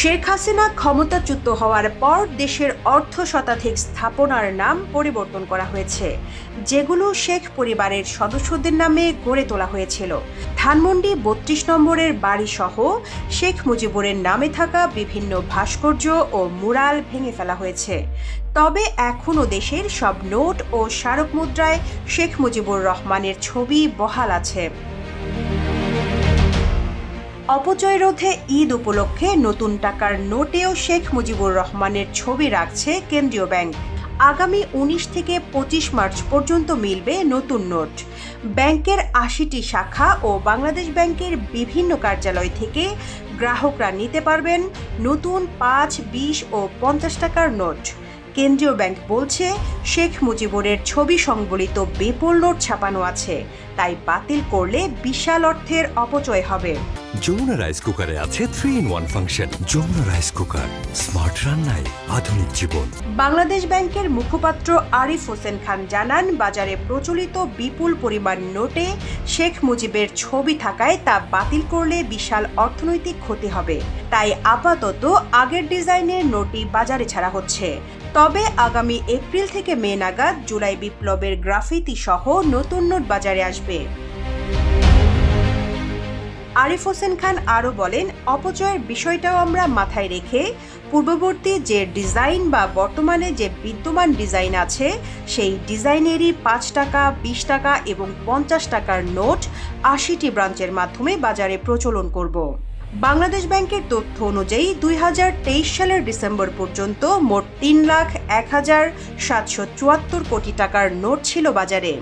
শেখ হাসিনা ক্ষমতাচ্যুত হওয়ার পর দেশের অর্ধ শতাধিক স্থাপনার নাম পরিবর্তন করা হয়েছে, যেগুলো শেখ পরিবারের সদস্যদের নামে গড়ে তোলা হয়েছিল। ধানমন্ডি ৩২ নম্বরের বাড়িসহ শেখ মুজিবুরের নামে থাকা বিভিন্ন ভাস্কর্য ও মুরাল ভেঙে ফেলা হয়েছে। তবে এখনও দেশের সব নোট ও স্মারক মুদ্রায় শেখ মুজিবুর রহমানের ছবি বহাল আছে। অপচয় রোধে ঈদ উপলক্ষে নতুন টাকার নোটেও শেখ মুজিবুর রহমানের ছবি রাখছে কেন্দ্রীয় ব্যাংক। আগামী ১৯ থেকে ২৫ মার্চ পর্যন্ত মিলবে নতুন নোট। ব্যাংকের ৮০টি শাখা ও বাংলাদেশ ব্যাংকের বিভিন্ন কার্যালয় থেকে গ্রাহকরা নিতে পারবেন নতুন ৫, ২০ ও ৫০ টাকার নোট। কেন্দ্রীয় ব্যাংক বলছে, শেখ মুজিবুরের ছবি সংবলিত বিপুল নোট ছাপানো আছে, তাই বাতিল করলে বিশাল অর্থের অপচয় হবে। যমুনা রাইস কুকারে আছে 3-in-1 function. Jamuna rice cooker, smart রান্নায় আধুনিক জীবন। বাংলাদেশ ব্যাংকের মুখপাত্র আরিফ হোসেন খান জানান, বাজারে প্রচলিত বিপুল পরিমাণ নোটে শেখ মুজিবের ছবি থাকায় তা বাতিল করলে বিশাল অর্থনৈতিক ক্ষতি হবে। তাই আপাতত আগের ডিজাইনের নোটই বাজারে ছাড়া হচ্ছে। তবে আগামী এপ্রিল থেকে মে নাগাদ জুলাই বিপ্লবের গ্রাফিতি সহ নতুন নোট বাজারে আসবে। আরিফ হোসেন খান আরও বলেন, অপচয়ের বিষয়টাও আমরা মাথায় রেখে পূর্ববর্তী যে ডিজাইন বা বর্তমানে যে বিদ্যমান ডিজাইন আছে সেই ডিজাইনেরই ৫ টাকা, ২০ টাকা এবং ৫০ টাকার নোট ৮০টি ব্রাঞ্চের মাধ্যমে বাজারে প্রচলন করব। বাংলাদেশ ব্যাংকের তথ্য অনুযায়ী ২০২৩ সালের ডিসেম্বর পর্যন্ত মোট ৩,০১,৭৭৪ কোটি টাকার নোট ছিল বাজারে।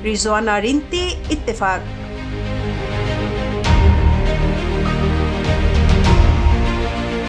রিজওয়ানা রিন্তি, ইত্তেফাক।